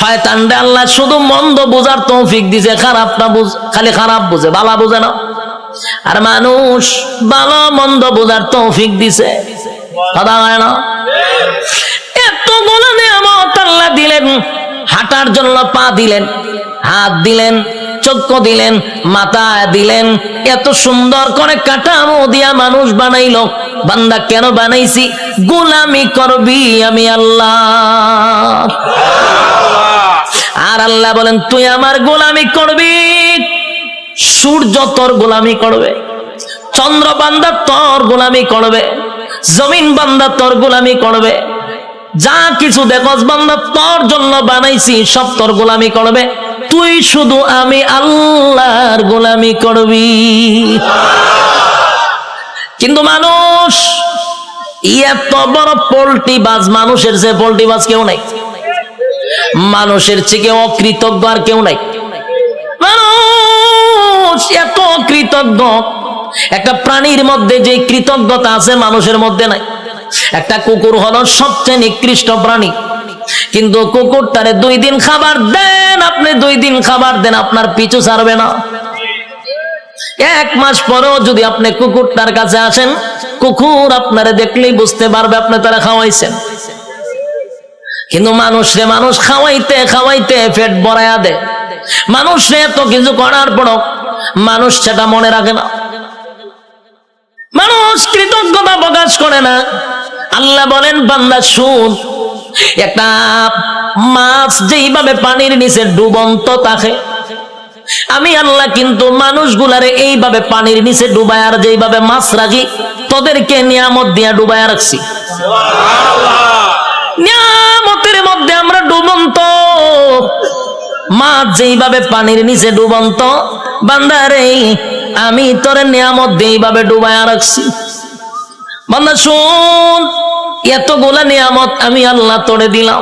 শয়তানরে আল্লাহ শুধু মন্দ বোঝার তৌফিক দিছে, খারাপটা খালি খারাপ বুঝে, ভালো বুঝে না। আর মানুষ ভালো মন্দ বোঝার তৌফিক দিছে, কথা হয় না? এতগুলো নিয়ামত আল্লাহ দিলেন, হাঁটার জন্য পা দিলেন, হাত দিলেন, চক্ষু দিলেন, মাথা দিলেন, এত সুন্দর করে কাঠামো দিয়া মানুষ বানাইলো। বান্দা কেন বানাইছি? গোলামি করবি আমি আল্লাহ। আর আল্লাহ বলেন তুই আমার গোলামি করবি। সূর্য তোর গোলামি করবে, চন্দ্র বান্দা তোর গোলামি করবে, জমিন বান্দা তোর গোলামি করবে, যা কিছু দেখস বান্দা তোর জন্য বানাইছি সব তোর গোলামি করবে। তুই শুধু আমি আল্লাহর গোলামি করবি। কিন্তু মানুষ এত বড় পোল্ট্রি বাজ, মানুষের যে পোল্ট্রি বাজ কেউ নাই, মানুষের থেকে অকৃতজ্ঞ আর কেউ নাই। মানুষ এত কৃতজ্ঞ, একটা প্রাণীর মধ্যে যে কৃতজ্ঞতা আছে মানুষের মধ্যে নাই। একটা কুকুর হলো সবচেয়ে নিকৃষ্ট প্রাণী, কিন্তু কুকুরটারে 2 দিন খাবার দেন, আপনি 2 দিন খাবার দেন, আপনার পিছু ছাড়বে না। 1 মাস পরেও যদি আপনি কুকুরটার কাছে আসেন, কুকুর আপনারে দেখলেই বুঝতে পারবে আপনি তারা খাওয়াইছেন। কিন্তু মানুষরে মানুষ খাওয়াইতে খাওয়াইতে পেট ভরায়া দেয়। মানুষরে এত কিছু করার পরও মানুষ সেটা মনে রাখে না, মানুষ কৃতজ্ঞতা প্রকাশ করে না। আল্লাহ বলেন বান্দা শুন, একটা মাছ যেইভাবে পানির নিচে ডুবন্ত থাকে, আমি আল্লাহ কিন্তু মানুষগুলারে এইভাবে পানির নিচে ডুবায়, আর যেইভাবে মাছ রাখি তোদেরকে নিয়ামত দিয়া ডুবায় রাখছি। নিয়ামতের মধ্যে আমরা ডুবন্ত, মাছ যেইভাবে পানির নিচে ডুবন্ত, বান্দারে আমি তোরে নিয়ামত দিয়ে এইভাবে ডুবায় রাখছি। বান্দা শুন, এতগুলা নিয়ামত আমি আল্লাহ তোরে দিলাম,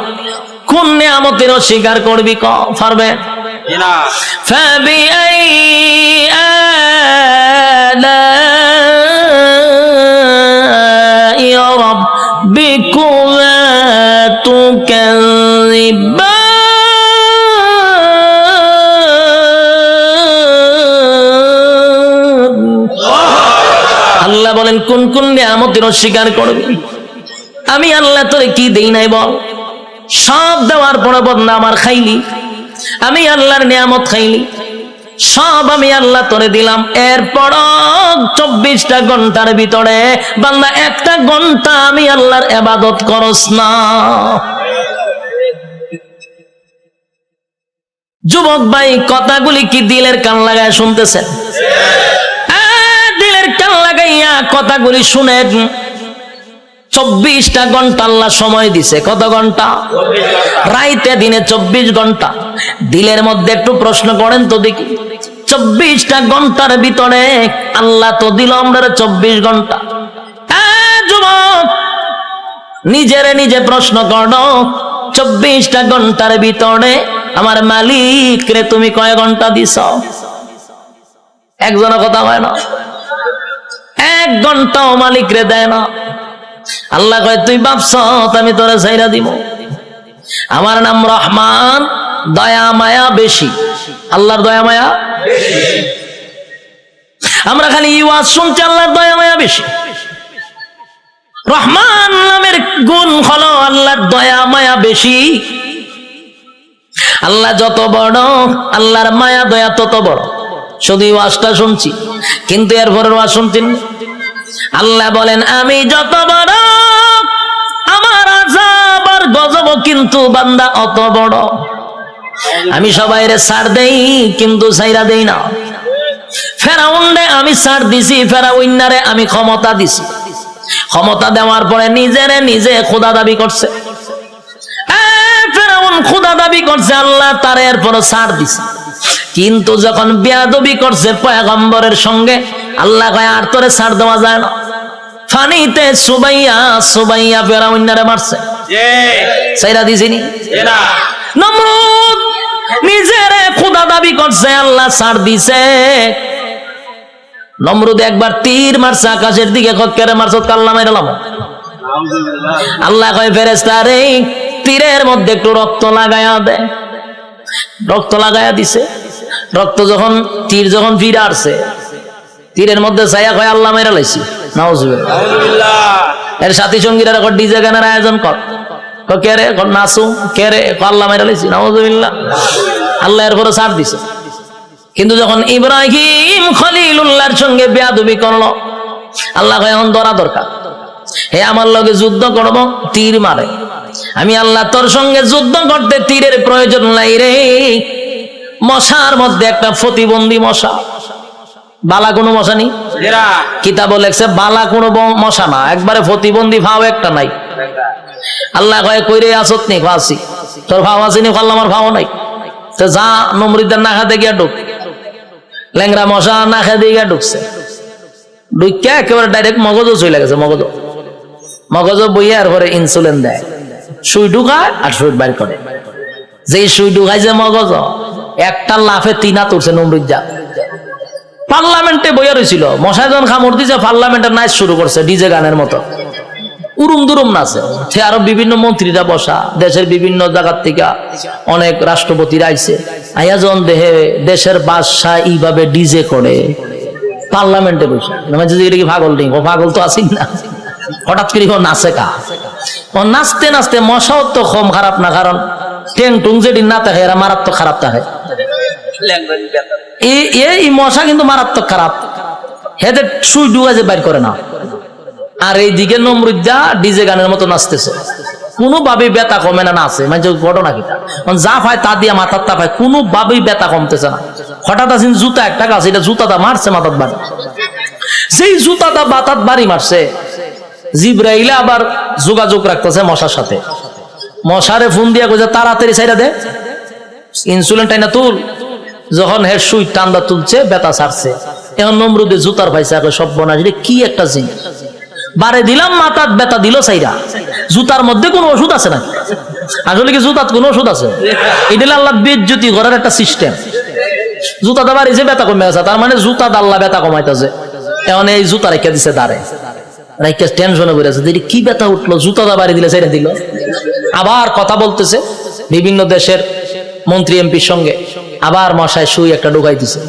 কোন নিয়ামতের অস্বীকার করবি? পারবে না। ফাবিআই আলাই রাব্বিকুমা তুকাযিবান। আল্লাহ বলেন কোন কোন নিয়ামতের অস্বীকার করবি? আমি আল্লাহ তোরে কি দেই নাই বল? সব দেওয়ার পরে বদনা আমার খাইলি, আমি আল্লাহর নিয়ামত খাইলি, সব আমি আল্লাহ তোরে দিলাম। এরপর 24টা ঘন্টার ভিতরে বান্দা 1টা ঘন্টা আমি আল্লাহর ইবাদত করস না। যুবক ভাই, কথাগুলি কি দিলের কান লাগায় শুনতেছেন? দিলের কান লাগাইয়া কথাগুলি শুনেন। 24টা ঘন্টা আল্লাহ সময় দিছে। কত ঘন্টা? রাইতে দিনে 24 ঘন্টা। দিলের মধ্যে একটু প্রশ্ন করেন তো দেখি, 24টা ঘন্টার ভিতরে আল্লাহ তো দিল আমরা 24 ঘন্টা। যুবক, নিজেরে নিজে প্রশ্ন করো, 24টা ঘন্টার ভিতরে আমার মালিক রে তুমি কয় ঘন্টা দিছ? একজনের কথা হয় না, 1 ঘন্টাও মালিক রে দেয় না। আল্লাহ কয় তুই ভাবছ আমি তোরে ছাইরা দিব? আমার নাম রহমান, দয়া মায়া বেশি। আল্লাহর দয়া মায়া বেশি। আমরা খালি ওয়াজ শুনছি আল্লাহর দয়া মায়া বেশি। রহমান নামের গুণ হলো আল্লাহর দয়া মায়া বেশি। আল্লাহ যত বড়, আল্লাহর মায়া দয়া তত বড়। শুধু ওয়াজটা শুনছি, কিন্তু এরপরের ওয়াজ শুনছেন। আল্লাহ বলেন আমি যত বড়, আমার আযাব আর গজব কিন্তু বান্দা অত বড়। আমি সবাইরে ছাড় দেই, কিন্তু ছাইরা দেই না। ফেরাউনরে আমি ছাড় দিছি, ফেরাউনারে আমি ক্ষমতা দিছি। ক্ষমতা দেওয়ার পরে নিজেরে নিজে খোদা দাবি করছে। ফেরাউন খোদা দাবি করছে, আল্লাহ তারে এরপর ছাড় দিছে। কিন্তু যখন বেয়াদবি করছে পয়গম্বরের সঙ্গে, আল্লাহ কয় আর তোরে ছাড় দেওয়া যায় না। ফানিতে সুবাইয়া সুবাইয়া ফেরাউনারে মারছে, ছাইরা দিছিনি? নমরুদ নিজেরে খোদা দাবি করছে, আল্লাহ ছাড় দিছে। নমরুদ একবার তীর মারছে আকাশের দিকে, কেড়ে মারছ কাল্লা মাইরালাম। আল্লাহ কয় ফেরেশতা রে, তীরের মধ্যে একটু রক্ত লাগায়া দে। রক্ত লাগাইয়া দিছে। রক্ত যখন তীর যখন ফিরে আসছে, তীরের মধ্যে ছায়া কয় আল্লাহ মেরা লাইছি, নাউজুবিল্লাহ। এর সাথী সঙ্গীরা এখন ডিজে গানের আয়োজন কর, কে রে নাচু, কে রে আল্লাহ মেরা লাইছি, নাউজুবিল্লাহ। আল্লাহ এর পরে ছাড় দিছে। কিন্তু যখন ইব্রাহিম খলিলুল্লাহর সঙ্গে বেয়াদবি করলো, আল্লাহ কয় এখন ধরা দরকার, হে আমার লগে যুদ্ধ করব, তীর মারে। আমি আল্লাহ তোর সঙ্গে যুদ্ধ করতে তীরের প্রয়োজন নাই রে। মশার মধ্যে একটা প্রতিবন্ধী মশা, বালা কোনো মশা নেই, কিতাব লেখছে বালা কোনো মশা না, একবারে প্রতিবন্ধী ভাও একটা নাই। আল্লাহ কয় কইরে আসত নি, ফাঁসি তোর ভাও আসেনি, ফাল্লা আমার ভাও নাই। তো যা নমরুদের না খাতে গিয়া ঢুক, ল্যাংরা মশা না খেতে গিয়া ঢুকছে, ঢুকিয়া একেবারে ডাইরেক্ট মগজও চলে গেছে। মগজ বইয়া আর পরে ইনসুলিন দেয়, সুই ঢুকায় আর সুই বাইর করে। যেই সুই ঢুকাইছে মগজ, একটা লাফে তিনা তুলছে নমরুদ্দা। পার্লামেন্টে বইয়া রয়েছিল, মশাই যখন খামড় দিছে পার্লামেন্টের নাচ শুরু করছে ডিজে গানের মতো, উরুম দুরুম নাচে। সে আরো বিভিন্ন মন্ত্রীরা বসা, দেশের বিভিন্ন জায়গার থেকে অনেক রাষ্ট্রপতিরা আইছে, আইয়া যখন দেহে দেশের বাদশা এইভাবে ডিজে করে পার্লামেন্টে বসে, এটা কি পাগল নেই? ও পাগল তো আসি না, হঠাৎ করে ও নাচে কা, ও নাচতে নাচতে মশাও তো কম খারাপ না, কারণ টেং টুং যেদিন না থাকে এরা মারাত্মক খারাপ থাকে। এই মশা কিন্তু মারাত্মক খারাপ, হেদের সুই ডুগা যে বাইর করে না। আর এইদিকে নমরুদ্দা ডিজে গানের মতো নাচতেছে, কোনোভাবেই ব্যথা কমে না, নাচে মানে ঘটনা কিটা যা পায় তা দিয়ে মাথার তা পায়, কোনোভাবেই ব্যথা কমতেছে না। হঠাৎ আসেন জুতা একটা গাছ, এটা জুতাটা মারছে মাথার বাড়ি, সেই জুতাটা মাথার বাড়ি মারছে। জিব্রাইলে আবার যোগাযোগ রাখতেছে মশার সাথে, মশারে ফোন দিয়া কইছে তাড়াতাড়ি ছাইরা দে, ইনসুলিন টাইনা তুল। যখন হের সুই টান্দা তুলছে, ব্যথা ছাড়ছে। এখন নমরুদে জুতার পাইছে, সব বনা কি একটা জিনিস বারে দিলাম, মাথার ব্যথা দিল সাইরা। জুতার মধ্যে কোনো ওষুধ আছে না? আসলে কি জুতার কোনো ওষুধ আছে? এটা আল্লাহ বেজ্জতি করার একটা সিস্টেম। জুতাটা বাড়িছে, ব্যথা কমে গেছে, তার মানে জুতা আল্লাহ ব্যথা কমাইতেছে। এখন এই জুতা রেখে দিছে দাঁড়ে, রেখে টেনশনে পড়ে আছে, কি ব্যথা উঠলো, জুতাটা বাড়ি দিলে ছেড়ে দিল। আবার কথা বলতেছে বিভিন্ন দেশের মন্ত্রী এমপির সঙ্গে, আবার মশায় সুই একটা ঢুকাই দিছে,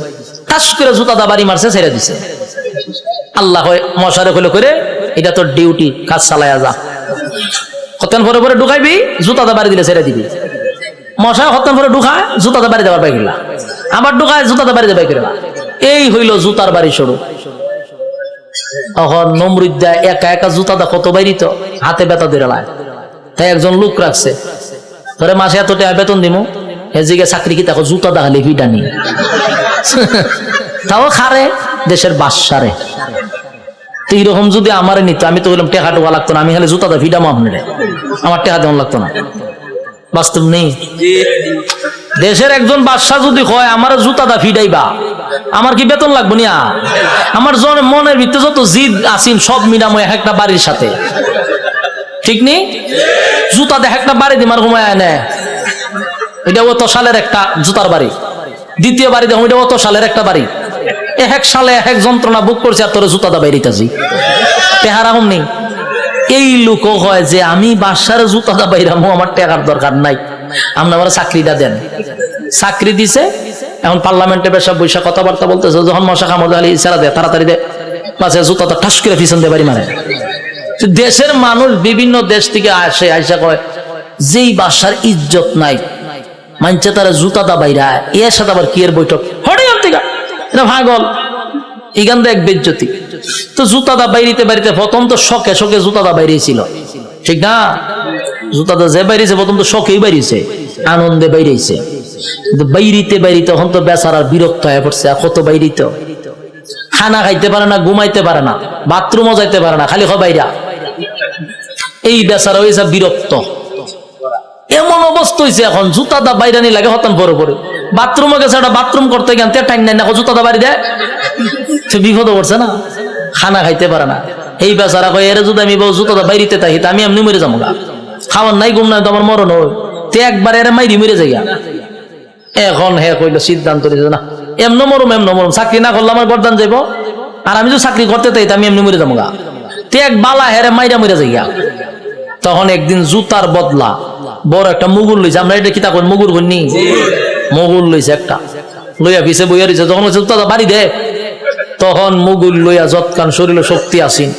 টাস করে জুতাটা বাড়ি মারছে, ছেড়ে দিছে। আল্লাহ মশারে কইলো করে এটা তোর ডিউটি, কাজ চালায়া যা, হতেন পরে পরে ঢুকাইবি, জুতাটা বাড়ি দিলে ছেড়ে দিবি। মশা হতেন পরে ঢুকায়, জুতাটা বাড়ি দেওয়ার বাই গেলা, আবার ঢুকায়, জুতাটা বাড়ি দেবাই গেলা। এই হইল জুতার বাড়ি শুরু। তখন নমরুদ্দা একা একা জুতাটা কত বাইরিত, হাতে ব্যথা ধরে লায়, তাই একজন লোক রাখছে, ধরে মাসে এত টাকা বেতন দিমু, এদিকে চাকরি কি দেখো জুতা দেখালে ভিটানি তাও খারে দেশের বাদশারে। তো এইরকম যদি আমার নিত, আমি তো বললাম টেকা টোকা লাগতো না, আমি খালি জুতা ভিটামো আপনার, আমার টেকা দেওয়া লাগতো না। বাস্তব নেই। দেশের একজন বাদশা যদি হয় আমার জুতাটা ফিডাইবা, আমার কি বেতন লাগবো না? আমার মনের ভিতরে যত জিদ আসিন সব মিলামো এক একটা বাড়ির সাথে, ঠিক নেই? জুতা দেখ একটা বাড়ি দিমার ঘুমায় আনে, এটা অত সালের একটা জুতার বাড়ি, দ্বিতীয় বাড়ি দেখো এটা অত সালের একটা বাড়ি, এক সালে এক যন্ত্রণা বুক করছে, আর তোর জুতা দা বাইরিতেছি, টেহারাম নেই। এই লোক হয় যে আমি বাসার জুতা দা বাইরামো, আমার টেকার দরকার নাই, আপনি আমার চাকরিটা দেন। চাকরি দিছে, এখন পার্লামেন্টে বেশা বৈশা কথাবার্তা বলতেছে, যখন মশা কামড় আলী ইশারা দেয় তাড়াতাড়ি দে, পাশে জুতাটা ঠাস করে পিছন দিয়ে বাড়ি মারে। দেশের মানুষ বিভিন্ন দেশ থেকে আসে, আইসা কয় যেই বাসার ইজ্জত নাই, মানছে তারা জুতাটা বাইরা, এর সাথে আবার কি এর বৈঠক হঠাৎ থেকে এটা ভাগল, এখান থেকে এক বেজ্জতি। তো জুতাটা বাইরিতে বাড়িতে প্রথম তো শখে শখে জুতাটা বাইরেছিল, ঠিক না? জুতাটা যে বাইরেছে প্রথম তো শখেই বাইরেছে, আনন্দে বাইরেছে, কিন্তু বাইরিতে বাইরিতে তখন তো বেচারার বিরক্ত হয়ে পড়ছে। কত বাইরিত, খানা খাইতে পারে না, ঘুমাইতে পারে না, বাথরুমও যাইতে পারে না, খালি বাইরা। এই বেচারা হয়েছে বিরক্ত, এমন অবস্থা হয়েছে এখন জুতাটা বাইরানি লাগে হতান পরে পরে। বাথরুমে গেছে, একটা বাথরুম করতে গেন টাইম নাই না, জুতাটা বাড়ি দেয়, সে বিপদ করছে না, খানা খাইতে পারে না। এই বেচারা কয় এর যদি আমি জুতাটা বাইরিতে থাকি আমি এমনি মরে যাবো গা, খাওয়ার নাই ঘুম নাই তো আমার মরণ হয়, তে একবার এর মাইরি মরে যাই। এখন হে কইলো সিদ্ধান্ত নিয়েছে না এমন মরম, চাকরি না করলে আমার গরদান যাইব, আর আমি যদি চাকরি করতে তাই আমি এমনি মরে যাবো গা, তে এক বালা হেরে মাইরা মরে যাই। তখন একদিন জুতার বদলা বড় একটা মুগুর লইছে, আমরা এটা কি তা মুগুর বলনি, মুগুল লইছে একটা, লইয়া পিছে বইয়া রইছে। যখন দাদা বাড়ি দে, তখন মুগুল লইয়া যৎকান শরীরে শক্তি আসিন,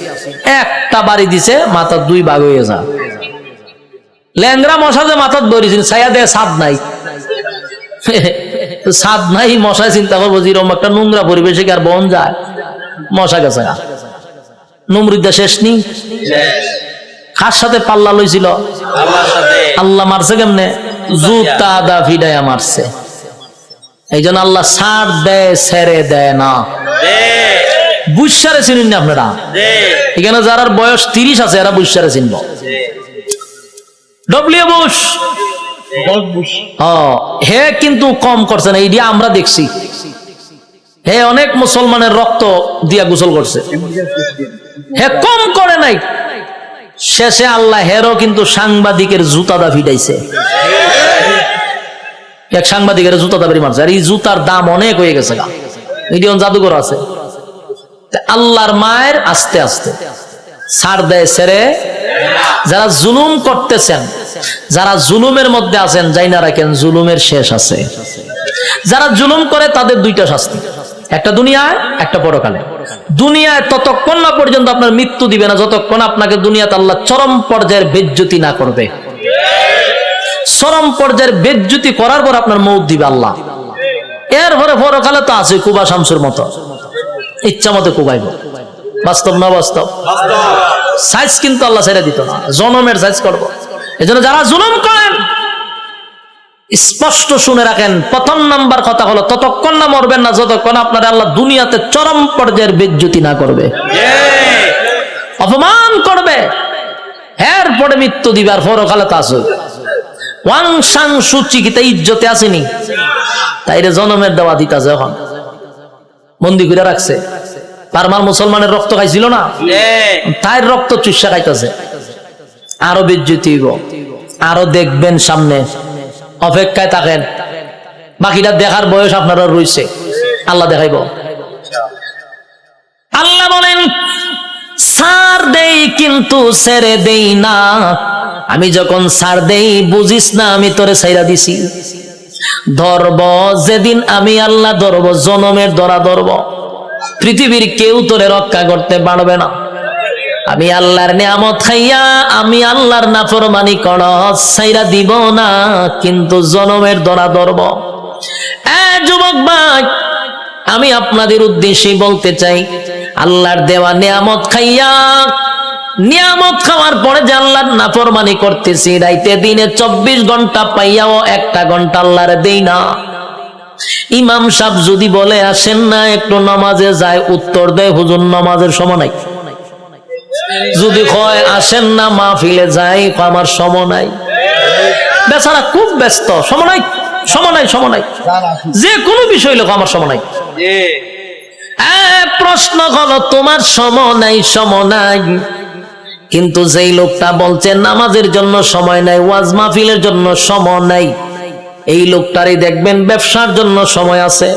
একটা বাড়ি দিছে, মাথার 2 ভাগ হয়ে যা। ল্যাংরা মশা যে মাথার ধরেছিল, ছায়া দেয় ছাদ নাই, ছাদ নাই, মশায় চিন্তা করবো যেরকম একটা নোংরা পরিবেশে আর বন যায়, মশা গেছে। নমরুদ্দা শেষ নি, কার সাথে পাল্লা লইছিল? আল্লাহ মারছে কেমনে? জুতা দা ফিডাইয়া মারছে। এই জন্য আল্লাহ ছাড় দেয়, ছেড়ে দেয় না। বুঝসারে চিনেন না আপনারা? এখানে যারা বয়স 30 আছে এরা বুঝসারে চিনব। ডব্লিউ বুশ হে কিন্তু কম করছে না, এইটা আমরা দেখছি। হে অনেক মুসলমানের রক্ত দিয়া গোসল করছে, হে কম করে নাই। শেষে আল্লাহ হেরও কিন্তু সাংবাদিকের জুতা দা ফিটাইছে। এক সাংবাদিকের জুতা দা মারছে, আর এই জুতার দাম অনেক হয়ে গেছে। মিডিয়ন জাদুঘর আছে। আল্লাহর মায়ের আস্তে আস্তে ছাড় দেয়, ছেড়ে। যারা জুলুম করতেছেন, যারা জুলুমের মধ্যে আছেন, যাই না রাখেন জুলুমের শেষ আছে। যারা জুলুম করে তাদের 2টা শাস্তি, একটা দুনিয়ায়, একটা পরকালে। দুনিয়ায় ততক্ষণ না পর্যন্ত আপনার মৃত্যু দিবে না, যতক্ষণ আপনাকে দুনিয়াতে আল্লাহ চরম পর্যায়ের বেজ্জতি না করবে। চরম পর্যায়ের বেজ্জতি করার পর আপনার মৌত দিবে আল্লাহ। এরপরে পরকালে তো আছে কুবা শামসুর মতো, ইচ্ছা মতো কুবাইব। বাস্তব না বাস্তব? সাইজ কিন্তু আল্লাহ ছেড়ে দিত না, জনমের সাইজ করবো। এই জন্য যারা জুলুম করেন স্পষ্ট শুনে রাখেন, প্রথম নাম্বার কথা হলো ততক্ষণ না মরবেন না যতক্ষণ আপনার আল্লাহ দুনিয়াতে চরম পর্যায়ের বেজ্জতি না করবে, অপমান করবে। এরপরে মৃত্যু দিবে, আর পরকালে তা আছে। ওয়াং সাং সুচি কি তাই ইজ্জতে আসেনি, তাইরে জনমের দেওয়া দিতাছে। এখন বন্দি করে রাখছে। পারমার মুসলমানের রক্ত খাইছিল না, তাই রক্ত চুষা খাইতেছে। আরো বেজ্জতি হইব, আরো দেখবেন সামনে। অপেক্ষায় থাকেন, বাকিটা দেখার বয়স আপনারা রয়েছে, আল্লাহ দেখাইব। আল্লাহ বলেন ছাড় দেই কিন্তু ছেড়ে দেই না। আমি যখন ছাড় দেই বুঝিস না আমি তোরে ছাইরা দিছি। ধরব যেদিন আমি আল্লাহ ধরব, জনমের ধরা ধরব, পৃথিবীর কেউ তোরে রক্ষা করতে পারবে না। আমি আল্লাহর নিয়ামত খাইয়া আমি আল্লাহর নাফরমানি করস, ছাইরা দিব না, কিন্তু জনমের ধরা ধরব। যুবক ভাই, আমি আপনাদের উদ্দেশ্যে বলতে চাই, আল্লাহর দেওয়া নিয়ামত খাইয়া, নিয়ামত খাওয়ার পরে যে আল্লাহর নাফরমানি করতেছি, রাইতে দিনে 24 ঘন্টা পাইয়াও 1টা ঘন্টা আল্লাহর দেই না। ইমাম সাহেব যদি বলে আসেন না একটু নামাজে যায়, উত্তর দেয় হুজুর নামাজের সময় নাই। যদি কয় আসেন না মাহফিলে যাই, আমার সময় নাই। বেচারা খুব ব্যস্ত, সময় নাই, সময় নাই, সময় নাই, যে কোনো বিষয় লোক আমার সময় নাই। প্রশ্ন হলো তোমার সময় নাই, সময় নাই, কিন্তু যেই লোকটা বলছে নামাজের জন্য সময় নাই, ওয়াজ মাহফিলের জন্য সময় নাই, এই লোকটারই দেখবেন ব্যবসার জন্য সময় আছে,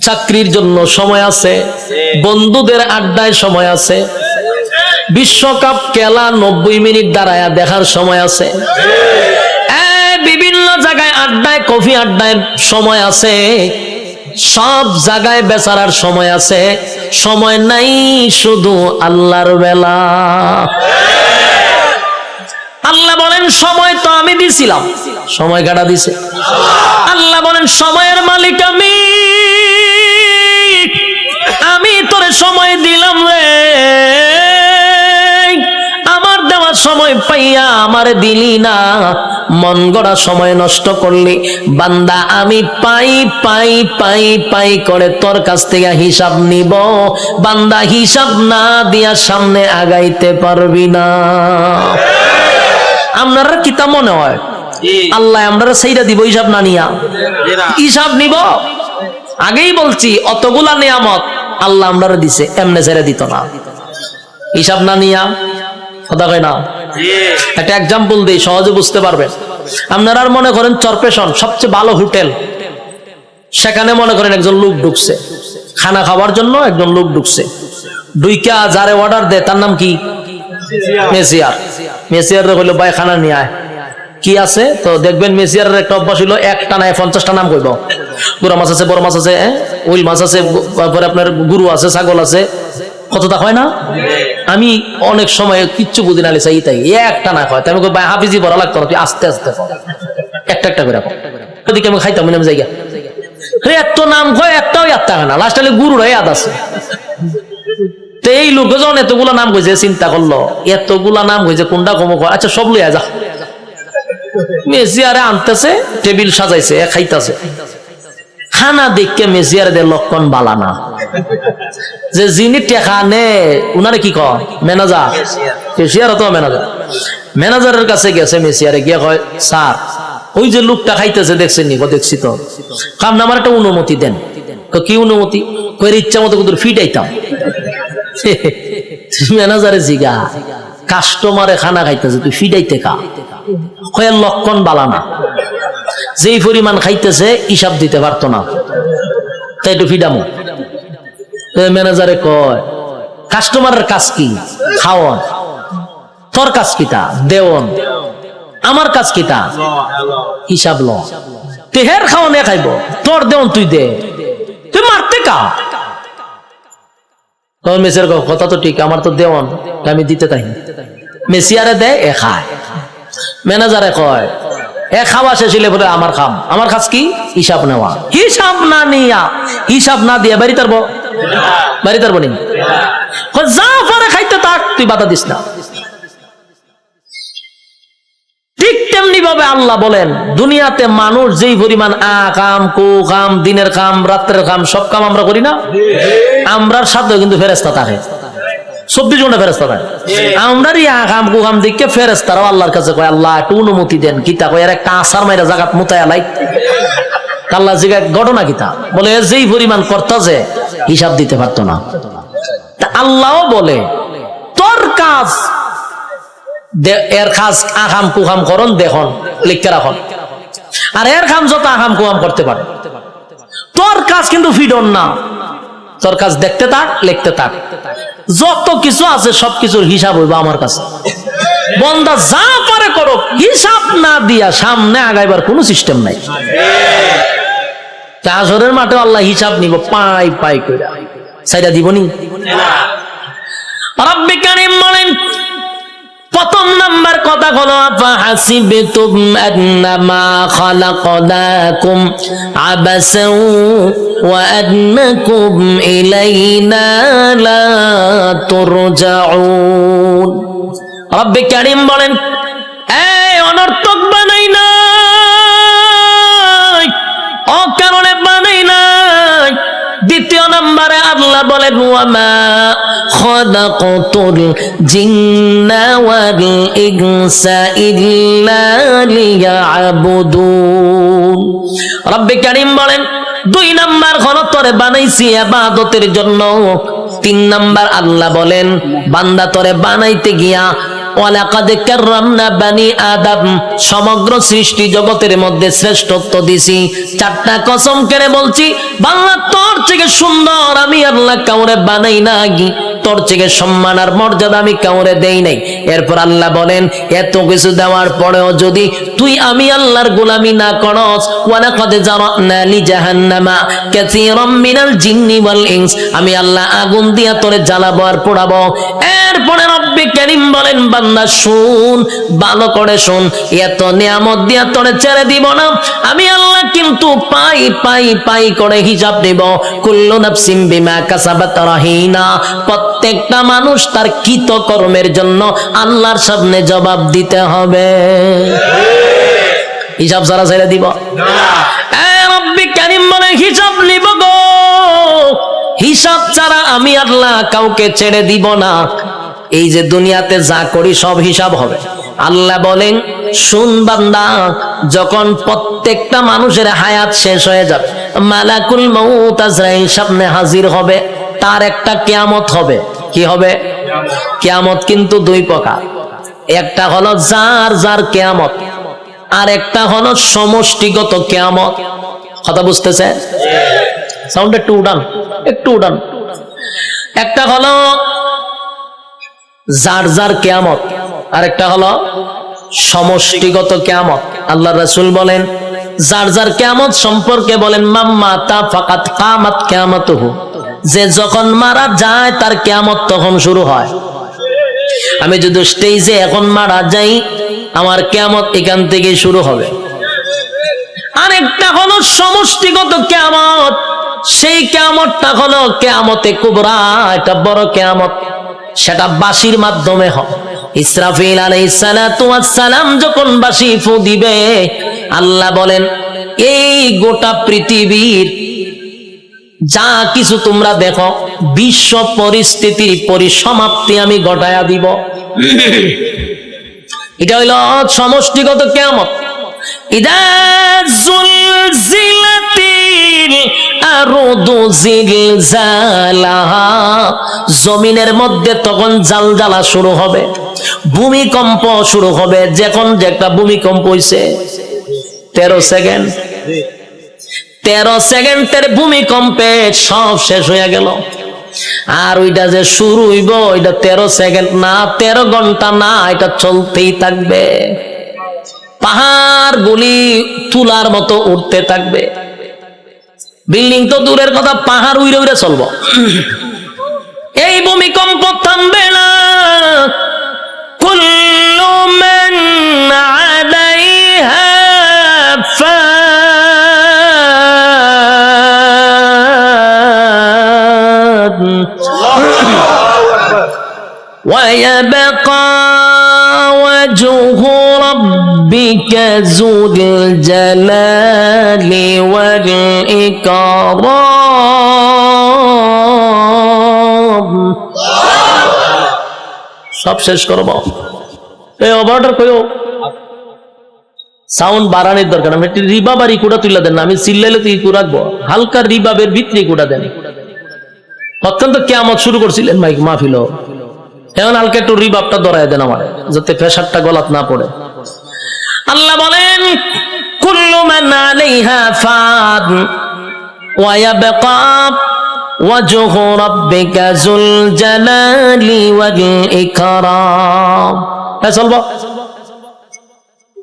চাকরির জন্য সময় আছে, বন্ধুদের আড্ডায় সময় আছে, বিশ্বকাপ খেলা 90 মিনিট দাঁড়ায়া দেখার সময় আছে, বিভিন্ন জায়গায় আড্ডায়, কফি আড্ডায় সময় আছে, সব জায়গায় বেচারার সময় আছে। সময় নাই শুধু আল্লাহর বেলা। আল্লাহ বলেন সময় তো আমি দিছিলাম, সময় কাটা দিছে আল্লাহ। বলেন সময়ের মালিক আমি তোরে সময় দিলাম রে, আমার দেওয়ার সময় পাইয়া আমারে দিলি না, মন গড়া সময় নষ্ট করলি। বান্দা আমি পাই পাই পাই পাই করে তোর কাছ থেকে হিসাব নিব, বান্দা হিসাব না দিয়া সামনে আগাইতে পারবি না। আপনারা কি তা মনে হয় আল্লাহ আমরা সেইটা দিব হিসাব না নিয়া? হিসাব নিব। আগেই বলছি অতগুলা নিয়ামত আল্লাহ আমরা দিছে, এমনে ছেড়ে দিত না, হিসাব না নিয়া। কথা কয় না? একটা এক্সাম্পল দিই, সহজে বুঝতে পারবেন। আপনারা মনে করেন চরপেশন সবচেয়ে ভালো হোটেল, সেখানে মনে করেন একজন লোক ঢুকছে খানা খাওয়ার জন্য, একজন লোক ঢুকছে, ঢুইকা যারে অর্ডার দেয় তার নাম কি? মেসিয়ার। মেসিয়ার হইলো ভাই খানা নিয়ে আয়, কি আছে তো দেখবেন মেসিয়ারের একটা অভ্যাস হলো একটা না 50টা নাম কইব। গুড়া মাছ আছে, বড় মাছ আছে, ওইল মাছ আছে, তারপরে আপনার গরু আছে, ছাগল আছে, কতটা হয় না? আমি অনেক সময় কিচ্ছু বুঝি না চাই তাই একটা না হয়, আমি ভাই হাফিজি পড়া লাগতো না, তুই আস্তে আস্তে একটা একটা করে ওদিকে আমি খাইতাম আমি জায়গা এত নাম কয় একটাও একটা হয় না, লাস্ট হলে গুরুরাই আদ আছে। তো এই লোকজন এতগুলা নাম কইছে, চিন্তা করলো এতগুলা নাম কইছে কোনটা কম কয়, আচ্ছা সব লইয়া যা। মেসিয়ারে আনতেছে, টেবিল সাজাইছে, খাইতেছে, খানা দেখকে মেসিয়ারে দে লক্ষণ বালানা, যে যিনি টেকা নে উনারে কি কয় ম্যানেজার, কেশিয়ার তো ম্যানেজার, ম্যানেজারের কাছে গেছে মেসিয়ারে গিয়ে কয় স্যার ওই যে লোকটা খাইতেছে দেখছেন নি? দেখছি তো, কাম না আমার একটা অনুমতি দেন। কি অনুমতি? কয়ের ইচ্ছা মতো কুতুর ফিটাইতাম। ম্যানেজারে জিগা কাস্টমারে খানা খাইতেছে তুই ফিটাইতে কা? কয়ের লক্ষণ বালানা, যেই পরিমাণ খাইতেছে হিসাব দিতে পারতো না, তাই একটু ফিডামো। ম্যানেজারে কয় কাস্টমারের কাজ কি? খাওয়ান। তোর কাজ কিটা? দেওয়ন। আমার কাজ কিটা? হিসাব ল। তেহের খাওয়ানে খাইব, তোর দেওয়ন তুই দে, তুই মারতে কা? মেসিয়ার কথা তো ঠিক, আমার তো দেওয়ন, আমি দিতে তাই। মেসিয়ারে দেয়, এ খায়। ম্যানেজারে কয় এ খাওয়া শেষ হলে বলে আমার খাম, আমার কাজ কি? হিসাব নেওয়া। হিসাব না নিয়া, হিসাব না দিয়া বাড়ি তারবো, বাড়ি তারবো নি, যা পারে খাইতে থাক, তুই বাধা দিস না। ঠিক তেমনি ভাবে আল্লাহ বলেন দুনিয়াতে মানুষ যেই পরিমাণ কাম কু কাম, দিনের কাম রাত্রের কাম, সব কাম আমরা করি না? আমরার সাথে কিন্তু ফেরেশতা থাকে, 24 ঘন্টা ফেরেশতা থাকে। আমরারই কাম কু কাম দেখে ফেরেশতারাও আল্লাহর কাছে কয় আল্লাহ একটু অনুমতি দেন, কিতা কয় একটা আসার মাইরা জাগাত মুতায়া লাই। আল্লাহ জিগা ঘটনা কিতা? বলে যেই পরিমাণ করতেছে হিসাব দিতে পারতো না। আল্লাহও বলে তোর কাজ, এর কাজ আকাম কুকাম করন দেখুন, লিখতে রাখুন, আর এর কাম যত আকাম কুকাম করতে পারে, তোর কাজ কিন্তু ফিডন না, তোর কাজ দেখতে থাক, লিখতে থাক, যত কিছু আছে সবকিছুর হিসাব হইব আমার কাছে। বন্দা যা পারে করো, হিসাব না দিয়া সামনে আগাইবার কোনো সিস্টেম নাই। হাসরের মাঠে আল্লাহ হিসাব নিব পাই পাই কইরা, সাইরা দিবনি। রব্বে কারীম বলেন প্রথম নাম্বার কথা হলো আফাহাসিবতুম আন্নামা খালাকনাকুম আবাসাও ওয়া আন্নাকুম ইলাইনা লা তুরজাউন। রব্বে কারীম বলেন এই অনর্থক বানাই নাই, অকারণে বানাই নাই। দ্বিতীয় নম্বরে আল্লাহ বলেন ওয়ামা খালাকতুল জিন্না ওয়াল ইনসা ইল্লা লিয়াবুদুন। রব্বে কারীম বলেন 2 নাম্বার হলো তোরে বানাইছি ইবাদতের জন্য। 3 নাম্বার আল্লাহ বলেন বান্দা তোরে বানাইতে গিয়া ওয়ালাকাদ কাররামনা বানি আদম, সমগ্র সৃষ্টি জগতের মধ্যে শ্রেষ্ঠত্ব দিছি। 4টা কসম করে বলছি বাংলা তোর থেকে সুন্দর আমি আল্লাহ কাউরে বানাই নাই, তোর থেকে সম্মান আর মর্যাদা আমি কাউরে দেই নাই। এরপর আল্লাহ বলেন এত কিছু দেওয়ার পরেও যদি তুই আমি আল্লাহর গোলামি না করস, ওয়ালাকাদ জারানা লি জাহান্নামা কাসীরাম মিনাল জিন্নি ওয়াল ইনস, আমি আল্লাহ আগুন দিয়া তোরে জ্বালাবো আর পোড়াবো। এরপরে রব্বে কারীম বলেন বান্দা শুন, ভালো করে শুন, এত নিয়ামত দিয়া তোরে ছেড়ে দিব না, আমি আল্লাহ কিন্তু পাই পাই পাই করে হিসাব দেব। কুল্লু নাফসিন বিমা কাসাবাত রাহিনা, প্রত্যেকটা মানুষ তার কৃত কর্মের জন্য আল্লাহর সামনে জবাব দিতে হবে। হিসাব ছাড়া ছেড়ে দিব না। রব্বে কারীম বলে হিসাব নিব গো, হিসাব ছাড়া আমি আল্লাহ কাউকে ছেড়ে দিব না। এই যে দুনিয়াতে যা করি সব হিসাব হবে। আল্লাহ বলেন শুন বান্দা, যখন প্রত্যেকটা মানুষের হায়াত শেষ হয়ে যাবে, মালাকুল মউত আজরাইল সামনে হাজির হবে, তার একটা কিয়ামত হবে। কি হবে? কিয়ামত কিন্তু 2 প্রকার, একটা হলো যার যার কিয়ামত, আর একটা হলো সমষ্টিগত কিয়ামত। কথা বুঝতেছে? সাউন্ড একটু উড়ান, একটু উড়ান। একটা হলো যার যার কিয়ামত, আর একটা হলো সমষ্টিগত কিয়ামত। আল্লাহ রাসূল বলেন, যার যার কিয়ামত সম্পর্কে বলেন, মাম্মা তা ফাকাত কামাত কিয়ামাতুহু, যে যখন মারা যায় তার কিয়ামত তখন শুরু হয়। আমি যদি স্টেজে এখন মারা যাই, আমার কিয়ামত এখান থেকে শুরু হবে। আরেকটা হলো সমষ্টিগত কিয়ামত, সেই কিয়ামতটা হলো কিয়ামতে কুবরা, এটা বড় কিয়ামত, সেটা বাঁশির মাধ্যমে হয়। ইসরাফিল আলাইহিস সালাতু ওয়াস সালাম যখন বাঁশি ফু দিবে, আল্লাহ বলেন এই গোটা পৃথিবীর যা কিছু তোমরা দেখো, বিশ্ব পরিস্থিতির পরিসমাপ্তি আমি ঘটায়া দিব। এটা হইল সমষ্টিগত কিয়ামত। ইদা জুলজিলাতিল আরদু জিলজালাহা, জমিনের মধ্যে তখন জালজালা শুরু হবে, ভূমিকম্প শুরু হবে। যখন যে একটা ভূমিকম্প হইছে 13 সেকেন্ড, 13 সেকেন্ডের ভূমিকম্পে সব শেষ হয়ে গেল। আর ওইটা যে শুরু হইব, ওইটা 13 সেকেন্ড না, 13 ঘন্টা না, এটা চলতেই থাকবে। পাহাড় গুলি তুলার মতো উঠতে থাকবে। বিল্ডিং তো দূরের কথা, পাহাড় উইরে উইরে চলব। এই ভূমিকম্প থামবে না। কুল্লু মান আলাইহা ফান ওয়া ইয়াবকা ওয়াজহু ربك ذو الجلال والإكرام। সব শেষ করব। এই অর্ডার কইও সাউন্ড বাড়ানোর দরকার। আমি একটু রিবাব আর ইকুটা তুলে দেন না, আমি চিল্লাইলে তো ইকু রাখবো। হালকা রিবাবের ভিতরে ইকুটা দেন। অত্যন্ত কিয়ামত শুরু করছিলেন মাইক মাহফিল, এখন হালকা একটু রিবাবটা ধরায় দেন আমার, যাতে প্রেসারটা গলাত না পড়ে। আল্লাহ বলেন কুল্লু মান আলাইহা ফান ওয়া ইয়াবকা ওয়াজহু রাব্বিকা যুল জালালি ওয়াল ইকরাম। চলবো।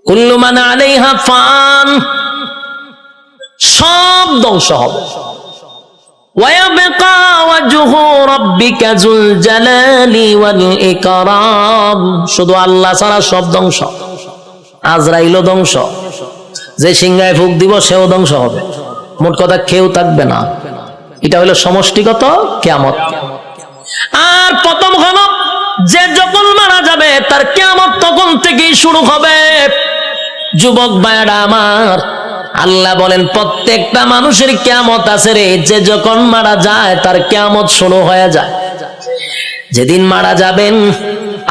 কুল্লু মান আলাইহা ফান, সব ধ্বংস হবে। ওয়া ইয়াবকা ওয়াজহু রাব্বিকা যুল জালালি ওয়াল ইকরাম, শুধু আল্লাহ ছাড়া সব ধ্বংস। আজরাইলও ধ্বংস, যে সিংহায় ফুক দিব সেও ধ্বংস হবে। মোট কথা কেউ থাকবে না। এটা হলো সমষ্টিগত কিয়ামত। আর প্রথম হলো যে যখন মারা যাবে তার কিয়ামত তখন থেকেই শুরু হবে। যুবক ভাইরা আমার, আল্লাহ বলেন প্রত্যেকটা মানুষের কিয়ামত আছে রে। যে যখন মারা যায় তার কিয়ামত শুরু হয়ে যায়। যেদিন মারা যাবেন,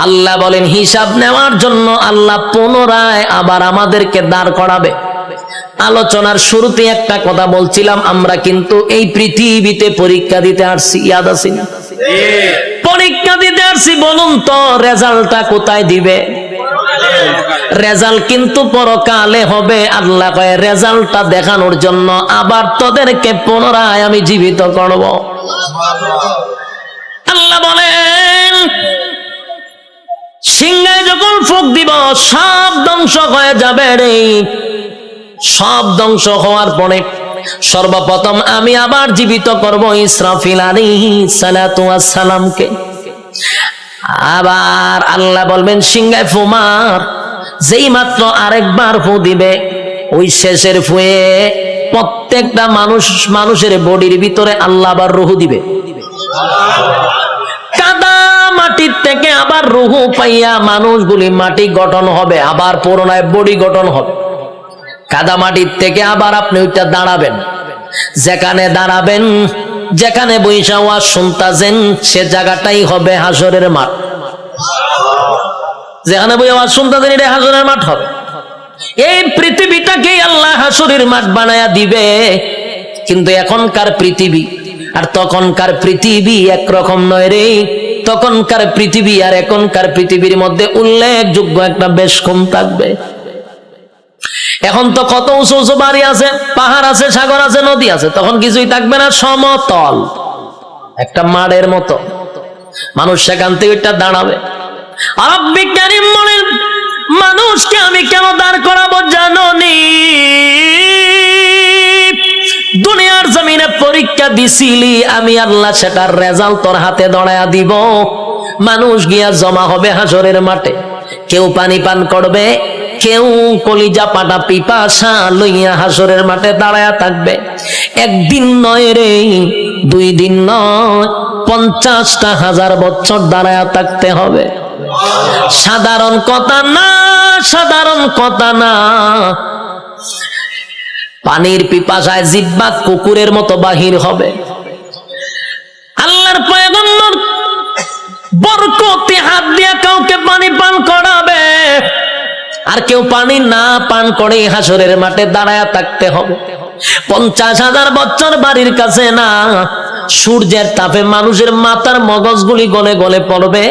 আল্লাহ বলেন হিসাব নেওয়ার জন্য আল্লাহ পুনরায় আবার আমাদেরকে দাঁড় করাবে। আলোচনার শুরুতে একটা কথা বলছিলাম, আমরা কিন্তু এই পৃথিবীতে পরীক্ষা দিতে আসছি, ইয়াদ আছে না? পরীক্ষা দিতে আসছি। বলুন তো রেজাল্টটা কোথায় দিবে? রেজাল্ট কিন্তু পরকালে হবে। আল্লাহ কয় রেজাল্টটা দেখানোর জন্য আবার তোদেরকে পুনরায় আমি জীবিত করব। আল্লাহ বলেন সিংহায় যখন ফুক দিব সব ধ্বংস হয়ে যাবে রে। সব ধ্বংস হওয়ার পরে সর্বপ্রথম আমি আবার জীবিত করব ইসরাফিল আলাইহিস সালাতু ওয়াস সালামকে। আবার আল্লাহ বলবেন সিংহায় ফু মার। যেই মাত্র আরেকবার ফু দিবে, ওই শেষের ফুয়ে প্রত্যেকটা মানুষের বডির ভিতরে আল্লাহ আবার রূহ দিবে। কাদা মাটির থেকে আবার রূহ পাইয়া মানুষগুলি মাটি গঠন হবে, আবার পুনরায় বডি গঠন হবে। কাদা মাটির থেকে আবার আপনি ওইটা দাঁড়াবেন। যেখানে দাঁড়াবেন, যেখানে বৈশা ওয়াজ শুনতাছেন, সে জায়গাটাই হবে হাসরের মাঠ। যেখানে বই আওয়াজ শুনতাছেন, এটা হাসরের মাঠ হবে। এই পৃথিবীটাকেই আল্লাহ হাসরের মাঠ বানায়া দিবে। কিন্তু এখনকার পৃথিবী আর তখনকার পৃথিবী একরকম নয় রে। তখনকার পৃথিবী আর এখনকার পৃথিবীর মধ্যে উল্লেখযোগ্য একটা বেশ কম থাকবে। এখন তো কত উঁচু উঁচু বাড়ি আছে, পাহাড় আছে, সাগর আছে, নদী আছে। তখন কিছুই থাকবে না, সমতল একটা মাঠের মতো। মানুষ সেখান থেকে দাঁড়াবে। আর বিজ্ঞানী বলেন মানুষকে আমি কেন দাঁড় করাবো জানোনি? দুনিয়ার জমিনে পরীক্ষা দিছিলি, আমি আল্লাহ সেটার রেজাল্ট তোর হাতে ধরায়া দিব। মানুষ গিয়া জমা হবে হাসরের মাঠে, কেউ পানি পান করবে, কেউ কলিজা পাটা পিপাসা লইয়া হাসরের মাঠে দাঁড়ায়া থাকবে। একদিন নয় রে, 2 দিন নয়, 50,000 বছর দাঁড়ায়া থাকতে হবে। সাধারণ কথা না, সাধারণ কথা না। পানির পিপাসায় জিহ্বা কুকুরের মতো বাহির হবে। আল্লাহর পয়গম্বর বরকতে হাত দিয়ে কাউকে পানি পান করাবে, আর কেউ পানি না পান করে হাসরের মাঠে দাঁড়ায়া থাকতে হবে। 50,000 বছর বাড়ির কাছে না, সূর্যের তাপে মানুষের মাথার মগজগুলি গলে গলে পড়বে,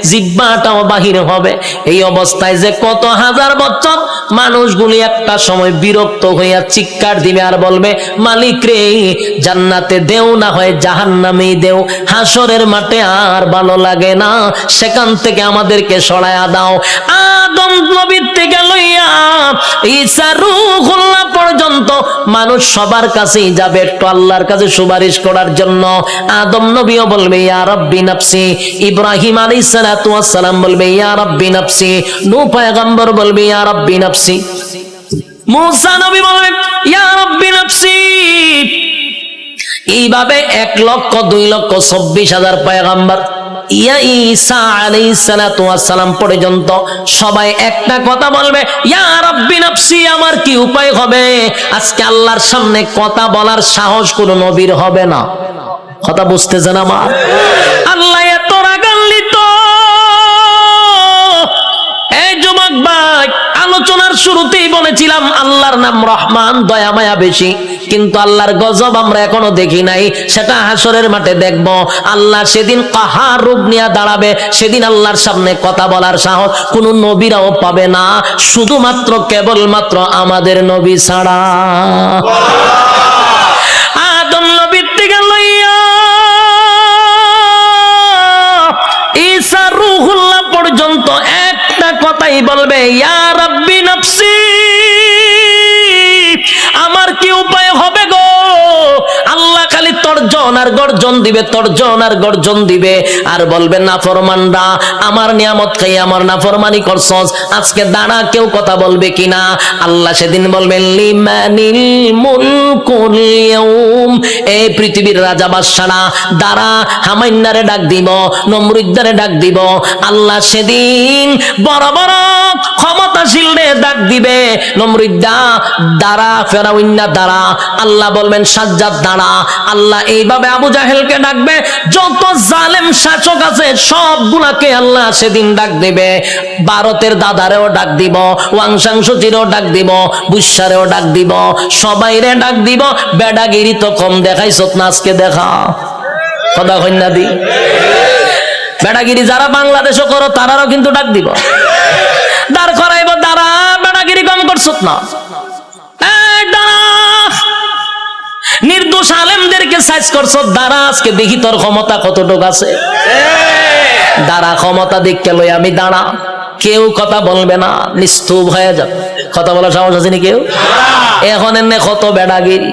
জিহ্বাটাও বাহির হবে। এই অবস্থায় যে কত হাজার বছর মানুষগুলি একটা সময় বিরক্ত হইয়া চিৎকার দিবে আর বলবে, মালিক রে, জান্নাতে দেও না হয় জাহান্নামেই দেও, হাসরের মাঠে আর ভালো লাগে না, সেখান থেকে আমাদেরকে সরায়া দাও। আদম নবীর থেকে লইয়া ঈসা রূহুল্লাহ পর্যন্ত মানুষ সবার কাছেই যাবে একটু আল্লাহর কাছে সুপারিশ করার জন্য। আদম নবীও বলবে ইয়া রাব্বি নাফসি, ইব্রাহিম আলাইহিস সালাতু ওয়াস সালাম বলবে ইয়া রাব্বি নাফসি, নূহ পয়গম্বর বলবে ইয়া রাব্বি নাফসি, মুসা নবী বলবে ইয়া রাব্বি নাফসি। এইভাবে 1,02,24,000 পয়গম্বর ইয়া ঈসা আলাইহিস সালাতু ওয়াস সালাম পর্যন্ত সবাই একটা কথা বলবে, ইয়া রাব্বি নাফসি। আমার কি উপায় হবে? আজকে আল্লাহর সামনে কথা বলার সাহস কোন নবীর হবে না। কথা বুঝতেছেন আমার? আল্লাহ এত রাগান্বিত। এই যুবক ভাই, আলোচনার শুরুতেই বলেছিলাম আল্লাহর নাম রহমান, দয়া মায়া বেশি, কিন্তু আল্লাহর গজব আমরা এখনো দেখি নাই। সেটা হাসরের মাঠে দেখব। আল্লাহ সেদিন কাহার রূপ নিয়ে দাঁড়াবে, সেদিন আল্লাহর সামনে কথা বলার সাহস কোন নবীরাও পাবে না, শুধুমাত্র কেবলমাত্র আমাদের নবী ছাড়া। আদম নবীর থেকে লইয়া ঈসা রূহুল্লাহ পর্যন্ত একটা কথাই বলবে, ইয়া রাব্বি নাফসি। আমার কি উপায় হবে গো? আল্লাহ খালি তর্জন আর গর্জন দিবে, তর্জন আর গর্জন দিবে, আর বলবে নাফরমানরা আমার নিয়ামত খাইয়ে আমার নাফরমানি করছস, আজকে দাঁড়া, কেউ কথা বলবে কিনা? আল্লাহ সেদিন বলবেন লিমানিল মুলকুল ইয়াউম, এই পৃথিবীর রাজা বাদশারা দাঁড়া, হামাইন্নারে ডাক দিব, নমরুদ্দারে ডাক দিব। আল্লাহ সেদিন বড় বড় ক্ষমতাশীলরে ডাক দিবে, নমরুদ্দা দাঁড়া, ফেরাউন্না দাঁড়া। আল্লাহ বলবেন সাজ্জাদ দাঁড়া। আল্লাহ এইভাবে আবু জাহেলকে ডাকবে, যত জালেম শাসক আছে সবগুলাকে আল্লাহ সেদিন ডাক দিবে। ভারতের দাদারেও ডাক দিব, ওয়াংশাংশচিরও ডাক দিব, বুসারেও ডাক দিব, সবাইরে ডাক দিব। বেডাগিরি তো কম দেখাইছ না, আজকে দেখা। কথা কন্যা দি, বেডাগিরি যারা বাংলাদেশও করো তারাও কিন্তু ডাক দিব, দাঁড় করাইব, দাঁড়া, বেডাগিরি কম করছ না। নির্দোষ আলেমদেরকে সাইজ করছো, দাঁড়া, আজকে দেখি তোর ক্ষমতা কতটুকু আছে। দাঁড়া, ক্ষমতা দেখকে লই আমি দাঁড়া। কেউ কথা বলবে না, নিস্তব্ধ হয়ে যাবে। কথা বলার সাহস আছে নি কেউ? এখন এনে কত বেড়াগিরি,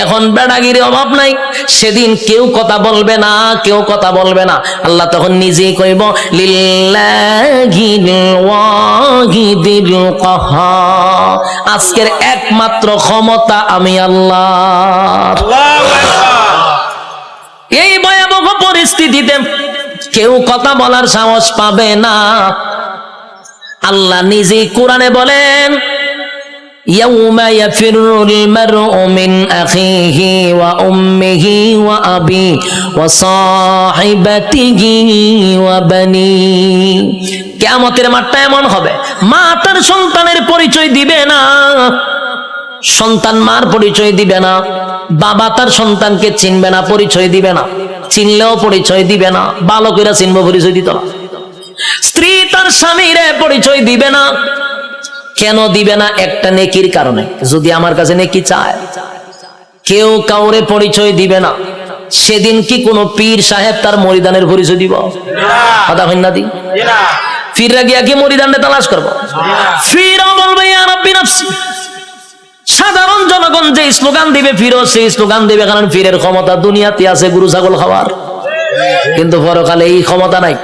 এখন বেড়াগিরি অভাব নাই। সেদিন কেউ কথা বলবে না, কেউ কথা বলবে না। আল্লাহ তখন নিজেই কইব লিল্লাহিল ওয়াহিদিল কাহার, আজকের একমাত্র ক্ষমতা আমি আল্লাহ। এই ভয়াবহ পরিস্থিতিতে কেউ কথা বলার সাহস পাবে না। আল্লাহ নিজেই কোরআনে বলেন ইয়াউমা ইয়াফিরুল মারউ মিন আখিহি ওয়া উম্মিহি ওয়া আবি ওয়া সাহিবাতিহি ওয়া বানি। কিয়ামতের মাঠটা এমন হবে, মা তার সন্তানের পরিচয় দিবে না, সন্তান মার পরিচয় দিবে না, বাবা তার সন্তানকে চিনবে না, পরিচয় দিবে না, চিনলেও পরিচয় দিবে না। ভালো করে চিনবো, পরিচয় দিত না। স্ত্রী তার স্বামীর পরিচয় দিবে না। কেন দিবে না? একটা নেকির কারণে। যদি আমার কাছে নেকি চায়, কেউ কাউরে পরিচয় দিবে না। সেদিন কি কোনো পীর সাহেব তার মরিদানের পরিচয় দিব? কথা হয় না দি? ফিররা গিয়া কি মরিদানটা তালাশ করবো? ফিরও বলবে ইয়া রাব্বি নাফসি। সাধারণ জনগণ যে স্লোগান দিবে ফিরও সেই স্লোগান দিবে, কারণ ফিরের ক্ষমতা দুনিয়াতে আছে গরু ছাগল খাওয়ার, কিন্তু পরকালে এই ক্ষমতা নাই।